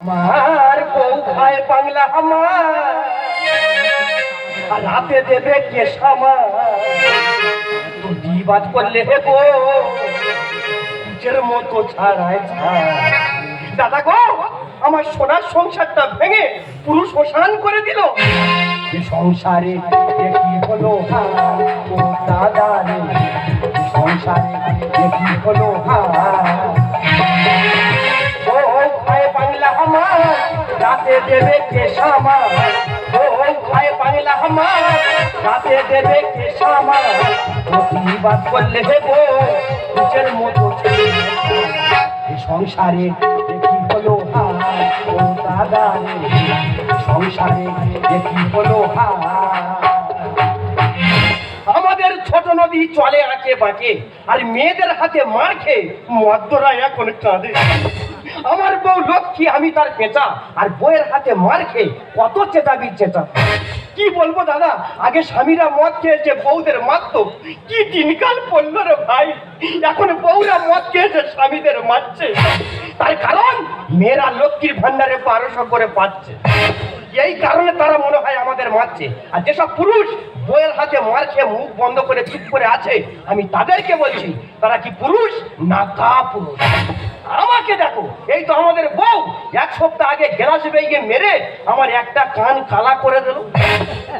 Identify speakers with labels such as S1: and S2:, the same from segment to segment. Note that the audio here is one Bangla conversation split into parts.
S1: মার বউ খায় বাংলা আমার, আর রাতে দেবে কে সামার। তো বিবাদ করলে হেবো নিজের মতো ছাড়ায় ছাড়। দাদা গো, আমার সোনার সংসারটা ভেঙে পুরো শ্মশান করে দিল। এ সংসারে কি হলো ও দাদা রে, সংসারে কি হলো ও খায় বাংলা আমার, রাতে দেবে কে সামার। ও খায় বাংলা আমার, রাতে দেবে কে সামার। প্রতিবাদ করলে হেবো নিজের মতো সংসারে কি হলো ও দাদা রে, সংসারে কি হলো আমাদের ছোট নদী চলে আঁকে বাঁকে, আর মেয়েদের হাতে মার খেয়ে মদ্যরা এখন কাঁদে। আমার বউ লক্ষ্মী, আমি তার পেঁচা, আর বউয়ের হাতে মার খেয়ে কত চেঁচাবি চেঁচা। কি বলবো দাদা, আগে স্বামীরা মদ খেয়েছে বউদের মারতো, কি দিনকাল পড়লো রে ভাই। এখন বউরা মদ খেয়েছে স্বামীদের মারছে। তার কারণ মেয়েরা লক্ষ্মীর ভান্ডারে 1200 করে পাচ্ছে, এই কারণে তারা মনে হয় আমাদের মারছে। আর যেসব পুরুষ বউয়ের হাতে মার খেয়ে মুখ বন্ধ করে চুপ করে আছে, আমি তাদেরকে বলছি তারা কি পুরুষ না কা পুরুষ। আমাকে দেখো, এই তো আমাদের বউ 1 সপ্তাহ আগে গ্যাস বেগে মেরে আমার একটা কান কালা করে দিল।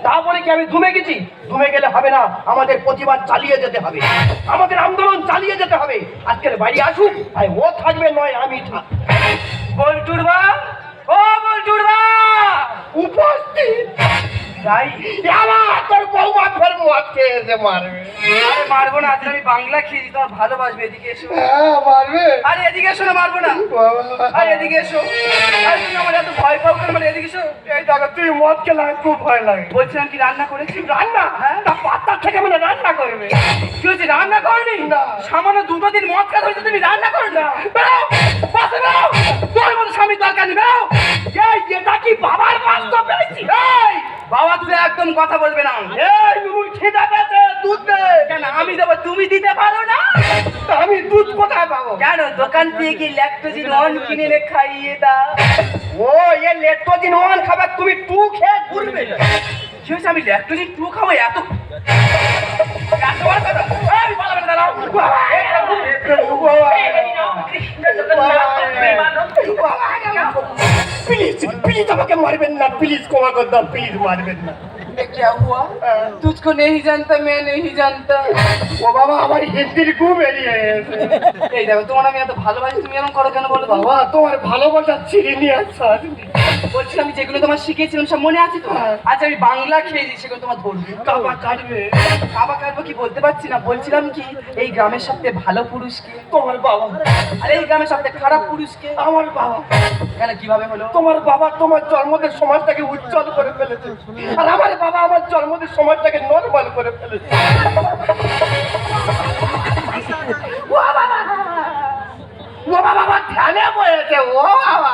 S1: তারপরে কি আমি দুমে গেছি? দুমে গেলে হবে না, আমাদের প্রতিবাদ চালিয়ে যেতে হবে, আমাদের আন্দোলন চালিয়ে যেতে হবে। আজকের বাড়ি আসুক, আর ও থাকবে নয় আমি থাকবো। বলটুরবা, ও বলটুরবা উপস্থিত। তাই আমার তোর বউ মাথের মদ খেয়েছে, মারবে।
S2: আরে মারবো না, আজকে আমি বাংলা খেয়েছি, তোমার ভালোবাসবে। এদিকে এসো।
S1: মারবে?
S2: আরে এদিকে এসো না, মারবো না। আরে এদিকে এসো। আরে তুমি আমার এত ভয় পাও কেন? মানে এদিকে এসো।
S1: এই দেখো, তুই মদ খেলে আমার খুব ভয় লাগে।
S2: বলছিলাম কি রান্না করেছি?
S1: রান্না? হ্যাঁ, তা পাতা থেকে মানে রান্না করবে।
S2: কি হয়েছে, রান্না করনি?
S1: না।
S2: সামান্য 2 দিন মদ খাওয়া হয়েছে, তুমি রান্না করো না? বেরো, বাসে বেরো। তোর মতো স্বামীর দরকার নেই, বেরো।
S1: এই এটা কি বাবার বাস্তব পেয়েছি?
S2: এই বাবা, তুমি একদম কথা বলবে না।
S1: এই নুনুর খিদা পেয়েছে, দুধ দে।
S2: কেন আমি দেবো, তুমি দিতে পারো না?
S1: তা আমি দুধ কোথায় পাবো?
S2: কেন দোকান থেকে কি ল্যাকটোজিন 1 কিনে এনে খাইয়ে দাও।
S1: ও এ লেট্টোজিন 1 খাবে, তুমি 2 খেয়ে ঘুরবে।
S2: কি হয়েছে, আমি ল্যাকটোজিন 2 খাবো? এত বড় কথা? এই বলা বেটা দাঁড়াও।
S1: প্লিজ প্লিজ আমাকে মারবেন না, প্লিজ ক্ষমা করে দাও, প্লিজ মারবেন না।
S2: क्या हुआ? तुझको नहीं जानता, मैं नहीं जानता।
S1: ও বাবা, আমার হিন্দির খুব বেরিয়ে গেছে।
S2: এই দেখো, তোমার আমি এত ভালোবাসি, তুমি এরকম করো কেন বলো তো?
S1: বাবা, তোমার ভালোবাসা চিনি আচ্ছা।
S2: বলছি আমি যেগুলো তোমার শিখিয়েছিলাম সব মনে আছে তো? আচ্ছা আমি বাংলা খেয়েছি, সেগুলো তোমার ধরবে।
S1: কাবা কাটবে?
S2: কাবা কাটবো কি বলতে পারছি না। বলছিলাম কি, এই গ্রামের সবথেকে ভালো পুরুষকে?
S1: তোমার বাবা।
S2: আর এই গ্রামের সবথেকে খারাপ পুরুষকে?
S1: আমার বাবা।
S2: কেন, কিভাবে হলো?
S1: তোমার বাবা তোমার জন্মদের সমাজটাকে উজ্জ্বল করে ফেলেছে, আর আমার বাবা আমার জন্মদের সমাজটাকে নরমাল করে ফেলেছে। ও বাবা ধ্যানে বয়েছে। ও বাবা,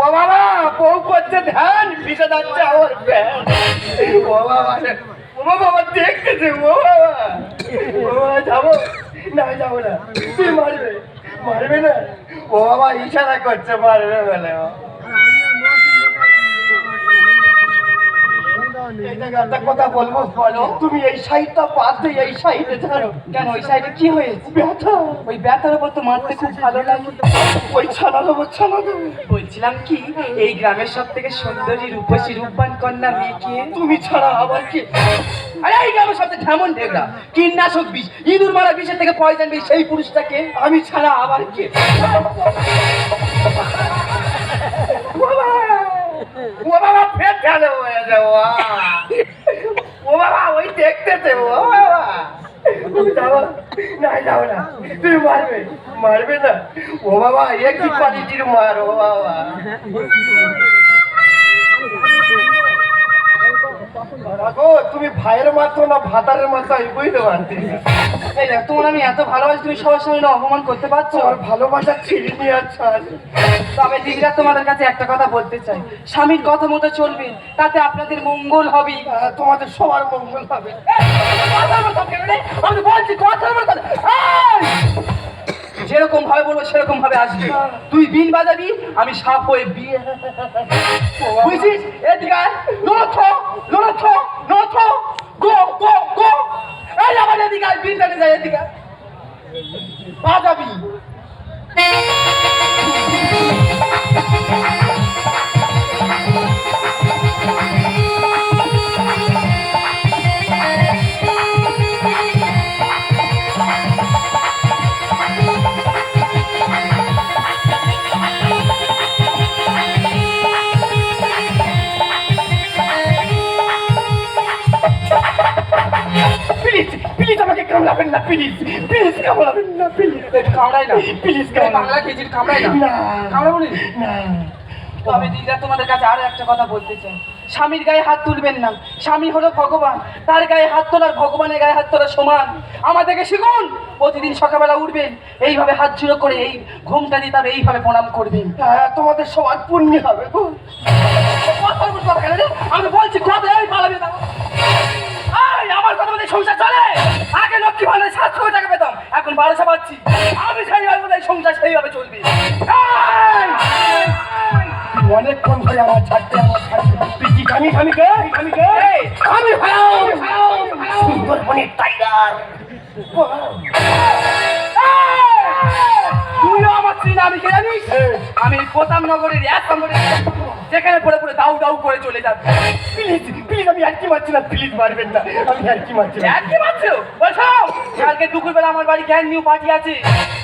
S1: ও বাবা, বউ করছে ধ্যান, পিছে যাচ্ছে আমার ব্যান। ও বাবা, ও বাবা দেখতেছে। ও বাবা, ও বাবা যাবো না, যাবো না। তুই মারবে? মারবে না? ও বাবা ইশারা করছে, মারবে বলে। একটা কথা বলবো? বলো। তুমি এই সাইডটা বাদ দিয়ে এই সাইডে ছাড়ো।
S2: কেন, ওই সাইডে কি হয়েছে?
S1: ব্যথা।
S2: ওই ব্যথার উপর তো মারতে খুব ভালো লাগে।
S1: ওই ছানা দেবো, ছানা দেবো।
S2: বলছিলাম কি, এই গ্রামের সবথেকে সুন্দরী রূপসী রূপবান কন্যা মেয়েকে?
S1: তুমি ছাড়া আবার কি?
S2: আরে এই গ্রামের সবথেকে ঢেমন ঢেগড়া, কীটনাশক বিষ, ইঁদুর মারা বিষের থেকে পয়জন বিষ, সেই পুরুষটাকে?
S1: আমি ছাড়া আবার কি? ও বাবা ফের ধ্যানে বয়েছে। ও বাবা ওই দেখতেছে। ও বাবা, যাবো না, যাবো না। তুমি মারবে? মারবে না? ও বাবা এ কি কোয়ালিটির মার। ও বাবা, তুমি ভাইয়ের মাত্র না ভাতারের মাত্র, আমি বুঝতে পারছি।
S2: এই দেখ, তোমার আমি এত ভালোবাসি, তুমি সবার সামনে অপমান করতে পারছো?
S1: তোমার ভালোবাসা ছিঁড়ে নিয়ে আচ্ছা।
S2: তবে দিদিরা, তোমাদের কাছে একটা কথা বলতে চাই, স্বামীর কথা মতো চলবে, তাতে আপনাদের মঙ্গল হবে।
S1: তোমাদের সবার মঙ্গল হবে।
S2: আমি বলছি কথা। যেরকম ভাবে বলবো সেরকম ভাবে আসবে। তুই বিন বাজাবি, আমি সাপ হয়ে বিয়ে। বুঝছিস? এদিকে আয়। নথ নথ নথ গো গো গো। এই আমার এদিকে আয়, বিন বাজে যায় এদিকে আয়। বাজাবি।
S1: প্লিজ প্লিজ আমাকে কামড়াবেন না, প্লিজ প্লিজ কামড়াবেন না, প্লিজ
S2: কামড়াই না,
S1: প্লিজ
S2: বাংলা কেজির কামড়াই না।
S1: না
S2: কামড়া বলি
S1: না।
S2: তবে দিদিরা তোমাদের কাছে আরো একটা কথা বলতে চাই, স্বামীর গায়ে হাত তুলবেন না। স্বামী হলো ভগবান, তার গায়ে হাত তোলার ভগবানের গায়ে হাত তোলা সমান। আমাদেরকে শিখুন, প্রতিদিন সকালবেলা উঠবেন, এইভাবে হাত জুড়ো করে এই ঘুমটা দিয়ে তবে এইভাবে প্রণাম করবেন।
S1: হ্যাঁ, তোমাদের সবার পুণ্য হবে।
S2: আমি বলছি কথা এই পালাবে না। আমার কথা বলে সংসার চলে। আগে লক্ষ্মী ভান্ডারে 700 টাকা পেতাম, এখন 1200 পাচ্ছি। আমি সেইভাবে বলে সংসার সেইভাবে চলবে।
S1: অনেকক্ষণ ধরে আমার ছাড়তে তুই কি জানিস আমি কে? আমি কে? আমি সুন্দরবনের টাইগার।
S2: তুইও আমার চিনা, আমি কে জানিস? আমি প্রতাপনগরের 1 নম্বরে, যেখানে পড়ে পড়ে দাউ দাউ করে চলে যাবে।
S1: প্লিজ প্লিজ আমি আর কি মারছি না, প্লিজ মারবেন না, আমি আর কি মারছি না।
S2: কি মারছো? বলছো কালকে দুপুরবেলা আমার বাড়ি গ্যাং নিউ পার্টি আছে,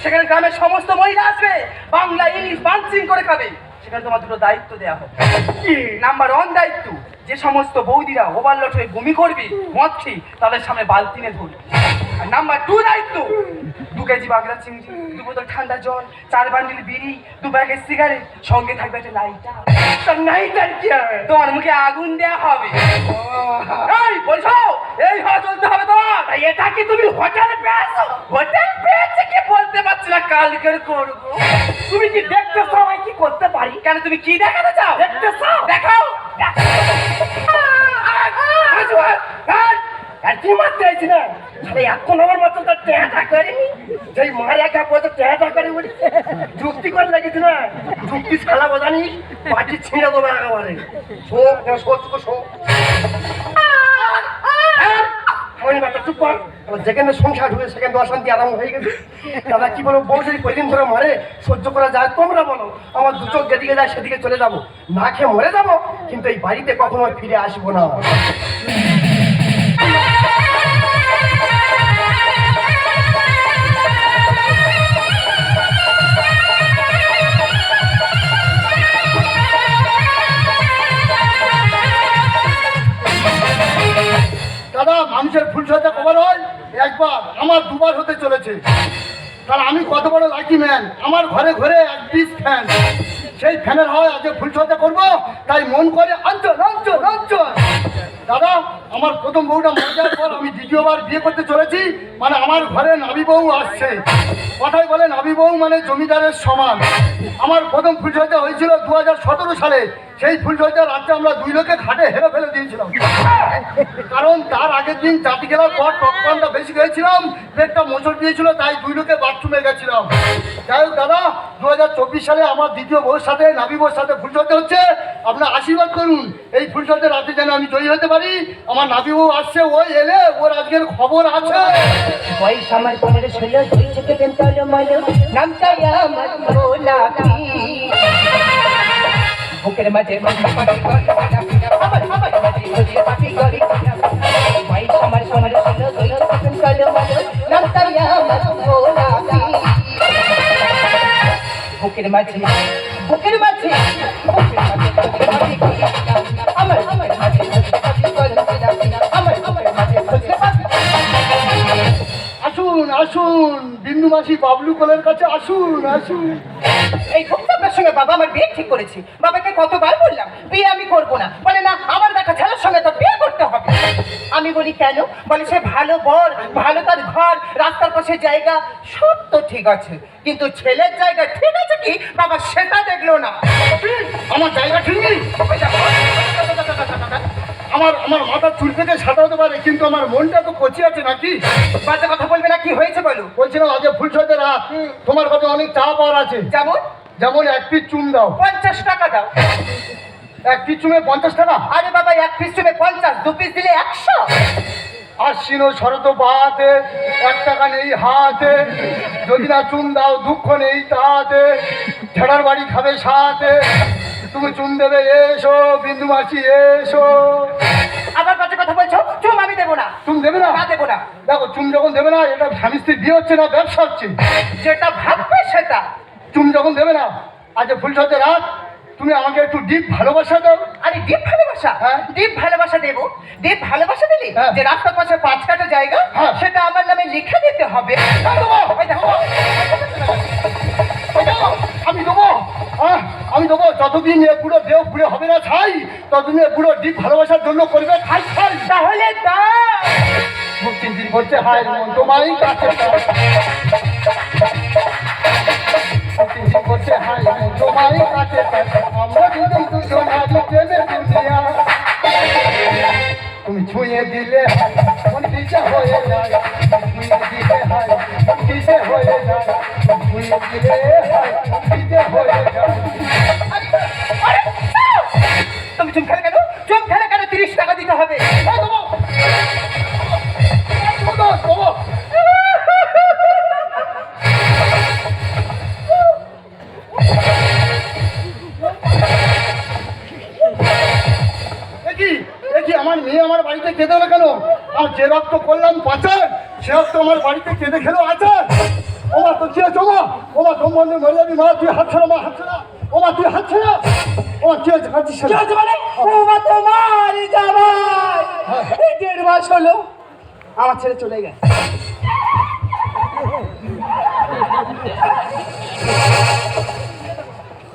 S2: সেখানে গ্রামের সমস্ত মহিলা আসবে, বাংলা ইংলিশ পাঞ্চিং করে খাবে। সেখানে তোমার দুটো দায়িত্ব দেওয়া হবে। নাম্বার 1 দায়িত্ব, যে সমস্ত বৌদিরা ওভারলোড হয়ে বমি করবে মদ খেয়ে, তাদের সামনে বালতি নিয়ে ধরবে। আর নাম্বার 2 দায়িত্ব, 2 কেজি বাগড়া চিংড়ি, 2 বোতল ঠান্ডা জল, 4 বান্ডিল বিড়ি, 2 প্যাকেট সিগারেট, সঙ্গে থাকবে একটা লাইটার।
S1: নাইটার কি হবে?
S2: তোমার মুখে আগুন দেওয়া হবে। এই বলছো এই হওয়া চলতে হবে তোমার।
S1: এটা কি তুমি হোটেলে পেয়েছো?
S2: হোটেল পেয়েছে কি বলতে পারছি না, কালকের করবো।
S1: তুমি কি দেখতে চাও আমি কি করতে পারি?
S2: কেন তুমি কি দেখাতে চাও?
S1: দেখতে চাও?
S2: দেখাও।
S1: আর কি মারতে চাইছি না, তাহলে এখন আমার মতো তার টেহাটা করেনি, যেই মার একা পয়সা টেহাটা করে বলি যুক্তি করে লেগেছি না, যুক্তি শালা বোঝানি পাটি ছিঁড়ে দেবো একেবারে। চুপ কর, যেখানে সংসার ঢুকে সেখানে অশান্তি আরাম হয়ে গেছে। দাদা কি বলো, বউ যদি কয়দিন ধরে মারে সহ্য করা যায়? তোমরা বলো, আমার 2 চোখ যেদিকে যায় সেদিকে চলে যাবো, না খেয়ে মরে যাবো, কিন্তু এই বাড়িতে কখনো ফিরে আসবো না।
S3: দাদা মানুষের ফুলসজ্জা কবার হয় একবার, আমার 2 বার হতে চলেছে। তাহলে আমি কত বড় লাকি ম্যান, আমার ঘরে ঘরে 1 পিস ফ্যান, সেই ফ্যানের হয় আজকে ফুলসজ্জা করবো, তাই মন করে অঞ্চল অঞ্চল অঞ্চল। দাদা আমার প্রথম বউটা মারা যাওয়ার পর আমি দ্বিতীয়বার বিয়ে করতে চলেছি, মানে আমার ঘরে নাবি বউ আসছে। কথায় বলে নাবি বউ মানে জমিদারের সমান। আমার প্রথম ফুলসজ্জা হয়েছিল 2017 সালে। সেই ফুলসজ্জার রাত্রে আমরা 2 লোকে ঘাটে হেরে ফেলে দিয়েছিলাম, কারণ তার আগের দিন চাটি খেলার পর টকপানটা বেশি খেয়েছিলাম, পেটটা মোচড় দিয়েছিল, তাই 2 লোকে বাথরুমে গেছিলাম। যাই হোক দাদা, 2024 সালে আমার দ্বিতীয় বউর সাথে নাবি বউর সাথে ফুলসজ্জা হচ্ছে, আপনার আশীর্বাদ করুন এই ফুলসজ্জার রাতে যেন আমি জয়ী হতে পারি। আমার নাবি বউ আসছে, ওই এলে ওর আজকের খবর আছে।
S4: বয়স আমার 15-16, 2 থেকে পেন্টালো মালো, নামটা আমার গোলাপি। বুকের মাঝে পাখি পাখি করে আমার মাঝে খুঁজে পাখি করে। বয়স আমার 15-16, 2 থেকে পেন্টালো মালো, নামটা আমার গোলাপি। বুকের মাঝে বুকের মাঝে বুকের মাঝে খুঁজে পাখি করে আমার মাঝে খুঁজে পাখি করে আমার মাঝে খুঁজে পাখি।
S3: আসুন আসুন বিন্দু মাসি বাবলু কোলের কাছে আসুন আসুন।
S4: এই আপনার সঙ্গে বাবা আমার বিয়ে ঠিক করেছি। বাবাকে কতবার বললাম বিয়ে আমি করবো না, বলে না আমার দেখা ছেলের সঙ্গে তো বিয়ে করতে হবে। আমি বলি কেন? বলে সে ভালো বর, ভালো তার ঘর, রাস্তার পাশে জায়গা, সব তো ঠিক আছে, কিন্তু ছেলের জায়গা ঠিক আছে কি বাবা সেটা দেখলো না।
S3: আমার জায়গা ঠিক নেই, আমার আমার মাথার চুল থেকে সাদা হতে পারে, কিন্তু আমার মনটা তো কচি আছে নাকি?
S4: বাজে কথা বলবে না, কি হয়েছে বলো।
S3: বলছিলাম আজকে ফুলসজ্জার রাত, তোমার কাছে অনেক চা পাওয়ার আছে।
S4: যেমন
S3: যেমন এক পিস চুন দাও।
S4: 50 টাকা দাও।
S3: এক পিস চুনে 50 টাকা?
S4: আরে বাবা, এক পিস চুমে 50, 2 পিস দিলে 100।
S3: আশ্বিন শরত বাহাতে, 1 টাকা নেই হাতে, যদি না চুন দাও দুঃখ নেই তাতে, ছেড়ার বাড়ি খাবে সাথে, তুমি চুন দেবে এসো, বিন্দু মাসি এসো।
S4: আবার বাজে কথা বলছো, চুম আমি দেবো না।
S3: চুন দেবে না?
S4: না দেবো না।
S3: দেখো চুন যখন দেবে না, এটা স্বামী স্ত্রীর বিয়ে হচ্ছে না ব্যবসা হচ্ছে।
S4: যেটা ভাববে সেটা।
S3: চুন যখন দেবে না, আজ ফুলসজ্জার রাত, তুমি আমাকে একটু ডিপ ভালোবাসা দাও।
S4: আরে ডিপ ভালোবাসা?
S3: হ্যাঁ।
S4: ডিপ ভালোবাসা দেবো। ডিপ ভালোবাসা দিলি
S3: হ্যাঁ।
S4: যে রাস্তার পাশে 5 কাঠা জায়গা,
S3: হ্যাঁ।
S4: সেটা আমার নামে লিখে দিতে হবে। ওই দেখো।
S3: আমি দেবো, আমি দেবো। যতদিন এ পুরো দেহ পুরো হবে না ছাই, ততদিন এ পুরো ডিপ ভালোবাসার জন্য করবে খাই খাই।
S4: তাহলে দাও।
S3: খুব চিন্তিত করছে, হায় মন তোমায় কাছে পাই। খুব চিন্তিত করছে, হায় মন তোমায় কাছে পাই। আমরা দুজন দুজনারি প্রেমের দুনিয়া। তুমি ছুঁয়ে দিলে হায় মন কিসে হয়ে যায়, ছুঁয়ে দিলে হায় মন কিসে হয়ে যায়, ছুঁয়ে দিলে হায় মন কিসে হয়ে যায়।
S4: আরে, দাও। তুমি চুম খেলে কেন? চুম খেলে কেন? 30 টাকা দিতে হবে।
S3: দেবো, দেবো, দেবো। দেখি আমার মেয়ে আমার বাড়িতে কেঁদে হলো কেন? আর যে রক্ত করলাম পাচার, সে রক্ত আমার বাড়িতে কেঁদে খেলো আচার। ওমা তো কি আছে? ওমা সম্বন্ধে মরে যাবি মা, তুই হাত ছাড়া মা, হাত ছাড়া। ওমা তুই হাত ছাড়া। ওমা কি হয়েছে? কাঁদছিস কেন?
S2: কি হচ্ছে মানে? ও মা, তোমার জামাই এই 1.5 মাস হলো আমার ছেড়ে চলে গেছে।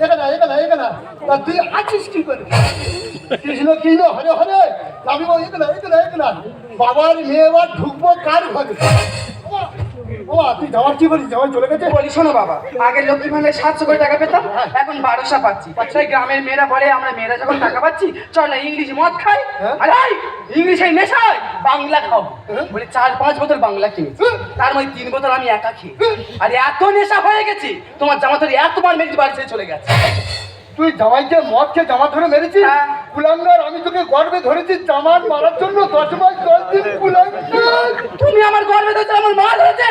S3: এখানে তুই আছিস কি করে? কৃষ্ণ কৃষ্ণ হরে হরে নামিব এখানে। বাবার মেয়ে এবার ঢুকবো কার ঘরে? ওমা তুই যাওয়ার কি বলিস? যাওয়ার চলে গেছে?
S2: বলি শোনো বাবা, আগে লক্ষ্মী ভান্ডারে 700 করে টাকা পেতাম, এখন 1200 পাচ্ছি। তাই গ্রামের মেয়েরা বলে আমরা মেয়েরা যখন টাকা পাচ্ছি চল না ইংলিশ মদ খাই।
S3: হ্যাঁ?
S2: আরে ইংলিশে নেশায় বাংলা খাও
S3: হ্যাঁ?
S2: বলে 4-5 বোতল বাংলা কিনেছি, তার মধ্যে 3 বোতল আমি একা খেয়ে। আরে এত নেশা হয়ে গেছি, তোমার জামা ধরে এতবার মেয়ের বাড়ি ছেড়ে চলে গেছে।
S3: তুই জামাইকে মদ খেয়ে জামা ধরে মেরেছিস?
S2: হ্যাঁ।
S3: কুলাঙ্গার, আমি তোকে গর্বে ধরেছি জামান মারার জন্য 10 মাস 10 দিন। কুলাঙ্গার,
S2: তুমি আমার গর্বে ধরছো, আমার মা ধরেছে।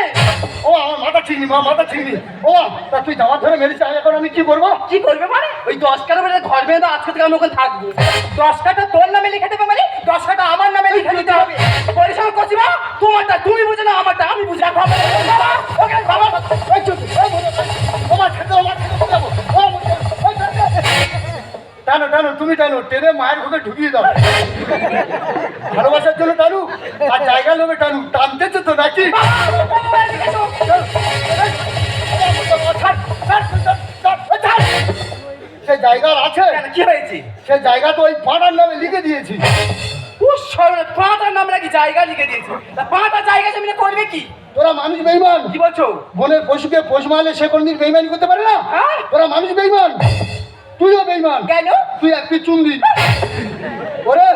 S3: ও আমার মাথা ঠিক নি মা, মাথা ঠিক নি। ও তা তুই জামা ধরে মেরেছিস, এখন আমি কি করবো?
S2: কি করবে মানে? ওই 10 কাটা মানে ঘর বেঁধে আজকে থেকে আমি ওখানে থাকবো। 10 কাটা তোর নামে লিখে দেবে মানে 10 কাটা আমার নামে লিখে দিতে হবে। পরিশ্রম করছি মা, তোমারটা তুমি বুঝে না, আমারটা আমি বুঝে না। বাবা, ওকে বাবা,
S3: এই চুপ, এই বলো, ও মা ছেড়ে দাও, ও মা ছেড়ে দাও, যাবো। ও মা, এই টানো টানো, তুমি টানো, টেনে মায়ের ঘরে ঢুকিয়ে দাও। ভালোবাসার জন্য টানু আর জায়গা লোভে টানু, টানতেছে তো নাকি? সে জায়গার আছে,
S2: কেন, কি হয়েছে?
S3: সে জায়গা তো ওই পাড়ার নামে লিখে দিয়েছি।
S2: পাঁটার নাম নাকি জায়গা লিখে দিয়েছে? তা পাঁটা জায়গা জমিনে করবে কি?
S3: তোরা মানুষ বেইমান।
S2: কি বলছো?
S3: বনের পশুকে পোষ মারলে সে কোনদিন বেইমানি করতে পারে না।
S2: হ্যাঁ?
S3: তোরা মানুষ বেইমান, তুইও বেইমান।
S4: কেন?
S3: তুই এক পিস চুন দিস। ওরে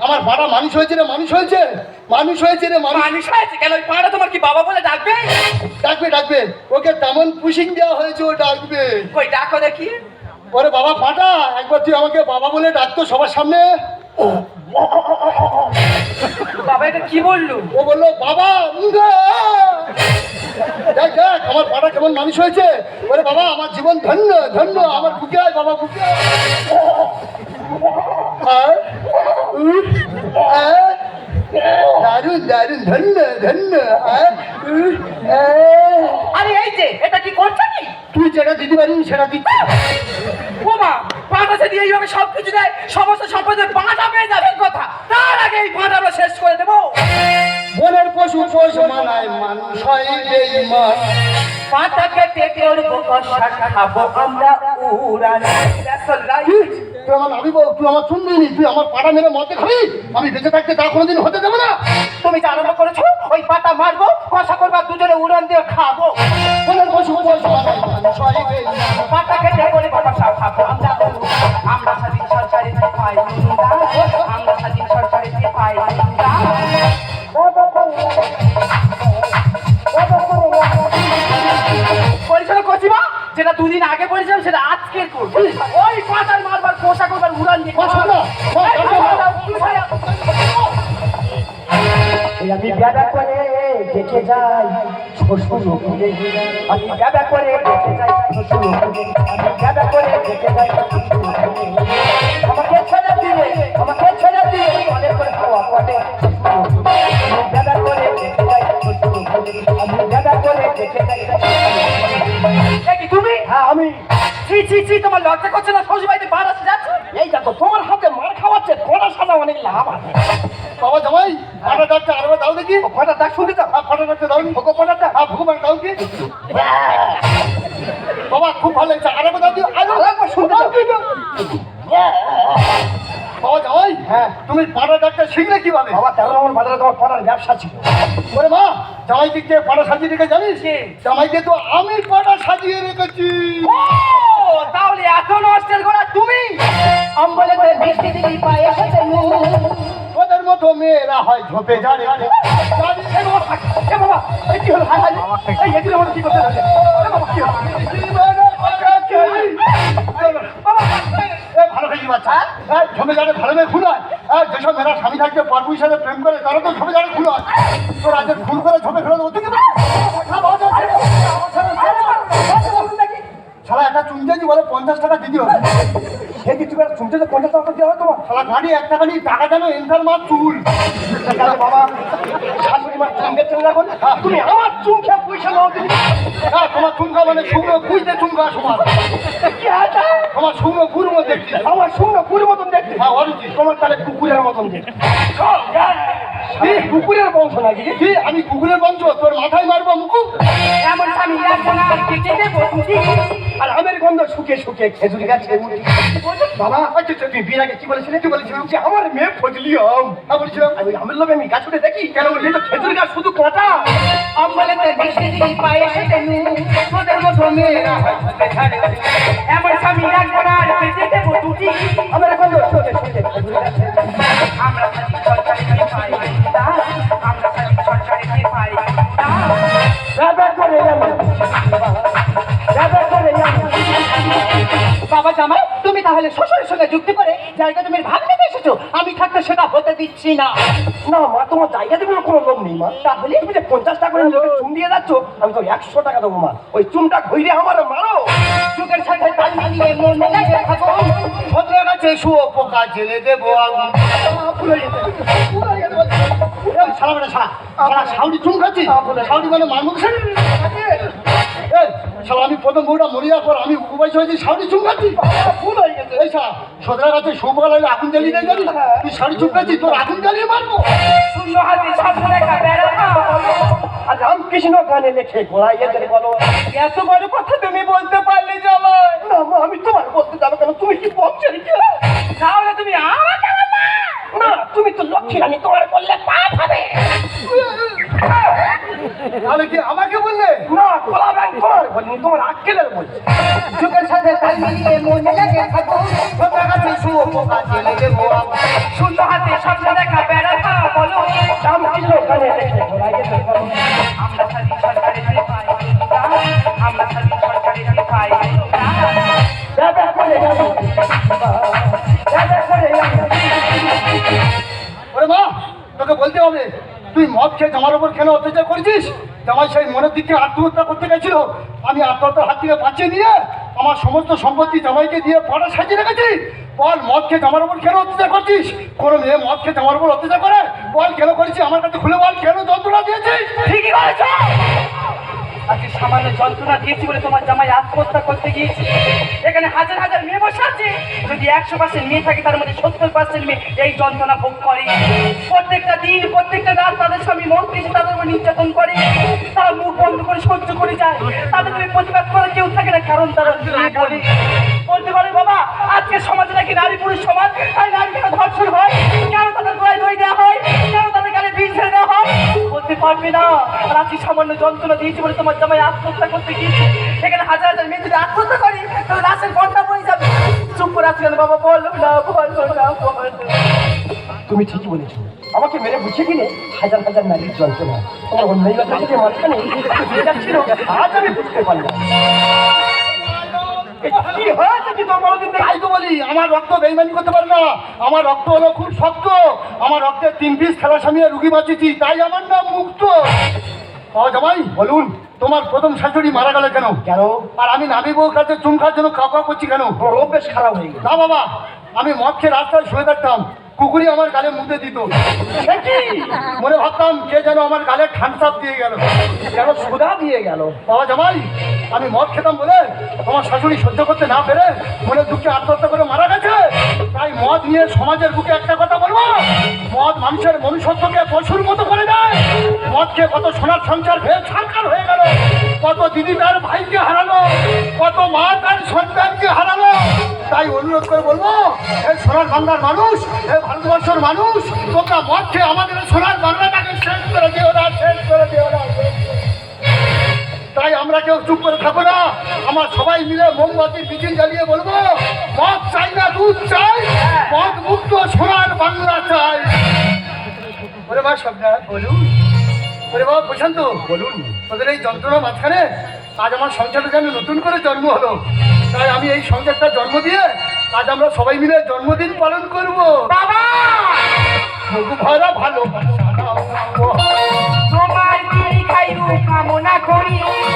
S3: আমার বাড়া মানুষ হয়েছে রে, মানুষ হয়েছে, মানুষ হয়েছে রে, মানুষ।
S2: মানুষ হয়েছে কেন? ওই পাঁটা তোমার কি বাবা বলে ডাকবে?
S3: ডাকবে ডাকবে, ওকে তেমন পুশিং দেওয়া হয়েছে, ও ডাকবে।
S2: কই ডাকো দেখি।
S3: ওরে বাবা পাটা, একবার তুই আমাকে বাবা বলে ডাকতো সবার সামনে।
S2: বাবা এটা কি বললো?
S3: ও বললো বাবা দেখ দেখ আমার পাটা কেমন মানুষ হয়েছে। ওরে বাবা আমার জীবন ধন্য ধন্য, আমার বুকে আয় বাবা, বুকে আয়। দারুন দারুন, ধন্য ধন্য।
S4: আরে এই যে এটা কি করছো কি?
S3: তুই যেটা দিতে পারিস সেটা দিচ্ছি।
S2: ও মা, পাঁটা যদি এইভাবে সব কিছু দেয়, সমস্ত সম্পদের পাঁটা পেয়ে যাবে কথা। তার আগে এই পাঁটা আমরা শেষ করে দেবো।
S3: বনের পশু পোষ মানায়, মানুষ হয় বেঈমান।
S4: পাতা কেটে করবো কষা, খাবো আমরা উড়ান।
S2: That's all right.
S3: তুই আমার আমি তুই আমার শুনবি নি, তুই আমার পাড়া মেরে মদে খাবি? আমি বেঁচে থাকতে তা কোনোদিন হতে দেবো না।
S4: তুমি যে আরম্ভ করেছো, ওই পাতা মারবো, কষা করবো, দুজনে উড়ান দিয়ে খাবো।
S3: বনের পশু পোষ মানায়, মানুষ হয় বেঈমান।
S4: পাতা কেটে করবো কষা, খাবো আমরা উড়ান। আমরা স্বাধীন সরকারি পাই অনুদান, আমরা স্বাধীন সরকারি
S1: দেখে যাই শ্বশুর ঘরে আমি গাদা করে দেখে যাই শ্বশুর ঘরে আমি গাদা করে দেখে যাই শ্বশুর ঘরে আমাকে ছেড়ে দিয়ে মনে করে হাওয়া পড়ে আমি গাদা করে দেখে যাই শ্বশুর ঘরে আমি গাদা করে দেখে যাই
S2: এ কি তুমি?
S1: হ্যাঁ আমি
S2: ছি ছি ছি, তোমার লজ্জা করছে না শ্বশুর বাড়িতে বার আসতে যাচ্ছে?
S1: এই দেখো তোমার হাতে মার খাওয়াচ্ছে কড়া সাদা অনেক লাভ আছে
S3: বাবা জামাই ফাটা ডাক্তার আরেকবার দাও দেখি।
S1: ও কটা ডাক শুনতে চাও
S3: হ্যাঁ ফাটা ডাক্তার দাও নি।
S1: ওকে কটা ডাক
S3: হ্যাঁ ভগবান দাও কি বাবা খুব ভালো লাগছে আরেকবার দাও দিও
S1: আরেকবার শুনতে চাও
S3: বাবা জামাই
S1: হ্যাঁ।
S3: তুমি ফাটা ডাক্তার শিখলে কিভাবে?
S1: বাবা 13 নম্বর বাজারে তোমার পড়ার ব্যবসা ছিল
S3: ওরে মা জামাইকে কে পাটা সাজিয়ে রেখে জানিস?
S2: কে?
S3: জামাইকে তো আমি পাটা সাজিয়ে রেখেছি।
S2: ও, তাহলে এখন অস্টের গোড়া তুমি?
S4: অম্বলেতে বৃষ্টি দিবি পায়ে সাথে
S3: ওদের মতো মেয়েরা হয় ঝোপে যারে
S1: এ বাবা এই কি হলো হাই হাই এই এগুলো হলো কি করতে যাচ্ছে এ বাবা কি হলো
S3: ভালো খেলি বাচ্চা ঝোপে যারে ভালো মেয়ে খুন হয় যেসব মেয়েরা স্বামী থাকতে পরপুর সাথে প্রেম করে তারা তো ঝোপে যারে খুন হয় তোর আজকে খুন করে ঝোপে ফেলে দেবো শালা একটা চুমচেজি বলে 50 টাকা দিতে হবে
S1: সে কিছু করে শুনতে যে 50 টাকা দেওয়া হয় তোমার
S3: শালা গাড়ি 1 টাকা নিয়ে টাকা যেন এনকার মার চুল
S1: তাহলে বাবা শাশুড়ি মা চুম বেচে রাখুন তুমি আমার চুম খেয়ে পয়সা নাও তুমি
S3: তোমার চুমকা মানে শুকনো বুঝতে চুমকা সমান
S1: কি আছে
S3: তোমার শুকনো গুড় মতো দেখতে
S1: আমার শুকনো কুকুরের মতন দেখতে
S3: হ্যাঁ অরুচি
S1: তোমার তাহলে কুকুরের মতন দেখতে কুকুরের বংশ নাকি
S3: কি আমি কুকুরের বংশ তোর মাথায় মারবো মুকু
S2: এমন স্বামী রাখবো না, কেটে দেবো তুমি।
S1: আর আমের গন্ধ শুকে শুকে খেজুরি গাছে উঠি বাবা আচ্ছা তুই বিয়ের আগে কি বলেছিলে কি বলেছিলাম যে আমার মেয়ে ফজলি আম বলেছিলাম আমি আমের লোভে আমি গাছ উঠে দেখি কেন বলি তো খেজুরি গাছ শুধু কাঁটা
S4: অম্বলেতে বৃষ্টি দিবি পায়ে সাথে
S1: তোদের মতো মেয়েরা হয় ঝোপে ঝাড়ে।
S2: এমন স্বামী রাখবো না, কেটে দেবো দুটি।
S1: আমের গন্ধ শুকে শুকে খেজুরি গাছে
S2: আমরা খালি সরকারিতে পাই না, আমরা খালি সরকারিতে পাই না।
S1: রাজা করে আমি রাজা করে আমি
S4: বাবা জামাই তুমি তাহলে শ্বশুরের সঙ্গে যুক্তি করে জায়গা তুমি ভাগ নিতে এসেছো আমি থাকতে সেটা হতে দিচ্ছি না
S1: না মা তোমার জায়গা দেবে কোনো লোক নেই মা তাহলে তুমি যে 50 টাকা করে লোকে চুম দিয়ে যাচ্ছ আমি তো 100 টাকা দেবো মা ওই চুমটা ঘুরে আমার মারো
S4: যুগের সাথে তাল মিলিয়ে মনে লাগে থাকো
S3: ভদ্রের কাছে শুয়ো পোকা জেলে দেবো আগুন সারা বেটা সারা সারা সাউরি চুম খাচ্ছি সাউরি মানে মারমুখ সারা আমি প্রথম বউটা মরে যাওয়ার পর আমি উপায় হয়েছি সাউরি চুম খাচ্ছি ভুল হয়ে গেছে এই সারা সদরের কাছে শুয়োপোকা লাগলে আগুন জ্বালিয়ে দেয় জানি তুই সাউরি চুম খাচ্ছি তোর আগুন জ্বালিয়ে মারবো
S2: শূন্য হাতে সামনে রেখা বেড়া
S1: আর রামকৃষ্ণ গানে লেখে গোড়াই এদের বলো
S2: এত বড় কথা তুমি বলতে পারলে জামাই।
S1: না মা আমি তোমার বলতে যাবো কেন তুমি কি বলছেন কি
S2: তাহলে তুমি আমাকে বললা?
S1: না তুমি তো লক্ষ্মী রানী তোমার বললে পাপ হবে
S3: তাহলে কি আমাকে বললে
S1: না গোলা ব্যাংক তোমার বলিনি তোমার আক্কেলের বলছে
S4: যুগের সাথে তাল মিলিয়ে মনে লাগে থাকো
S3: সদরের কাছে শুয়ো পোকা জেলে দেবো আগুন
S2: শূন্য হাতে সামনে রেখা বেড়া বলো
S1: রামকৃষ্ণ গানে লেখে গোড়াই এদের বলো
S2: আমরা খালি সরকারিতে পাই না, আমরা খালি সরকারিতে পাই না।
S1: রাজা করে আমি রাজা করে আমি
S3: ওরে মা তোকে বলতে হবে তুই মদ খেয়ে জামার ওপর কেন অত্যাচার করেছিস জামাই সেই মনের দিক থেকে আত্মহত্যা করতে গেছিল আমি আত্মহত্যার হাত থেকে বাঁচিয়ে নিয়ে আমার সমস্ত সম্পত্তি জামাইকে দিয়ে পড়া সাজিয়ে রেখেছি বল মদ খেয়ে জামার ওপর কেন অত্যাচার করছিস কোনো মেয়ে মদ খেয়ে জামার ওপর অত্যাচার করে বল কেন করেছি আমার কাছে খুলে বল কেন যন্ত্রণা দিয়েছিস
S2: ঠিকই বলেছ। আজকে সামান্য যন্ত্রণা দিয়েছি বলে তোমার জামাই আত্মহত্যা করতে গিয়েছে। এখানে হাজার হাজার মেয়ে বসে আছে, যদি 100% মেয়ে থাকে তার মধ্যে 70% মেয়ে এই যন্ত্রণা ভোগ করে। প্রত্যেকটা দিন প্রত্যেকটা রাত তাদের স্বামী মন থেকে তাদের উপর নির্যাতন করে, তারা মুখ বন্ধ করে সহ্য করে যায়, তাদের তুমি প্রতিবাদ করে কেউ থাকে না, কারণ তারা বলে বলতে পারে বাবা আজকে সমাজে নাকি নারী পুরুষ সমান, তাই নারী কেন ধর্ষণ হয়, কেন তাদের গলায় দই দেওয়া হয়, কেন তাদের গালে বিষ ছেড়ে দেওয়া হয়, বলতে পারবে না। আর আজকে সামান্য যন্ত্রণা দিয়েছি বলে তোমার জামাই আত্মহত্যা করতে গিয়েছে। এখানে হাজার হাজার মেয়ে যদি আত্মহত্যা করি তাহলে রাশের ঘন্টা পড়ে যাবে। চুপ করে আছি কেন বাবা, বলো না বলো না বলো।
S1: তুমি ঠিকই বলেছো আমাকে মেরে বুঝে কিনে হাজার হাজার নারীর যন্ত্রণা তোমার অন্যায় কথা থেকে মাঝখানে দিয়ে যাচ্ছিল আজ আমি বুঝতে পারলাম এ কি হয়েছে কি তোমার বলদিন
S3: তাই তো বলি আমার রক্ত বেইমানি করতে পারে না আমার রক্ত হলো খুব শক্ত আমার রক্তের 3 পিস খেলা সামিয়ে রুগী বাঁচিয়েছি তাই আমার নাম মুক্ত ও জামাই
S1: বলুন।
S3: তোমার প্রথম শাশুড়ি মারা গেল কেন?
S1: কেন?
S3: আর আমি নাবি বউর কাছে চুম খাওয়ার জন্য খাওয়া করছি কেন?
S1: আমার অভ্যেস খারাপ হয়ে গেল।
S3: না বাবা, আমি মদ খেয়ে রাস্তায় শুয়ে থাকতাম, কুকুরি আমার গালে মুতে দিত।
S1: সে কি?
S3: মনে ভাবতাম কে যেন আমার গালে ঠান্ডাপ দিয়ে গেল।
S1: কেন সুধা দিয়ে গেল?
S3: বাবা জামাই, আমি মদ খেতাম বলে তোমার শাশুড়ি সহ্য করতে না পেরে মনে দুঃখে আত্মহত্যা করে মারা গেছে। তাই মদ নিয়ে সমাজের বুকে একটা কথা বলবো, মদ মানুষের মনুষ্যত্বকে পশুর মতো করে দেয়। মদ খেয়ে কত সোনার সংসার ভেয়ে ছাড়খার হয়ে গেল, কত দিদি তার ভাইকে হারালো, কত মা তার সন্তানকে হারালো। তাই অনুরোধ করে বলবো, এই সোনার বাংলার মানুষ, এই ভারতবর্ষের মানুষ, তোমরা মদ খেয়ে আমাদের সোনার বাংলাটাকে শেষ করে দিও না, শেষ করে দিও না। তাই আমরা কেউ চুপ করে থাকবো না, আমার সবাই মিলে মোমবাতির মিছিল জ্বালিয়ে বলবো, মদ চাই না দুধ চাই, মদ মুক্ত সোনার বাংলা চাই। ওরে মা সবনা বলুন, ওরে বাবা প্রশান্ত
S1: বলুন।
S3: তোদের এই যন্ত্রণা মাঝখানে আজ আমার সংসারটা যেন নতুন করে জন্ম হলো। তাই আমি এই সংসারটা জন্ম দিয়ে আজ আমরা সবাই মিলে জন্মদিন পালন করবো।
S4: বাবা
S3: ভরা ভালো
S4: তোমার দীর্ঘায়ু কামনা করি।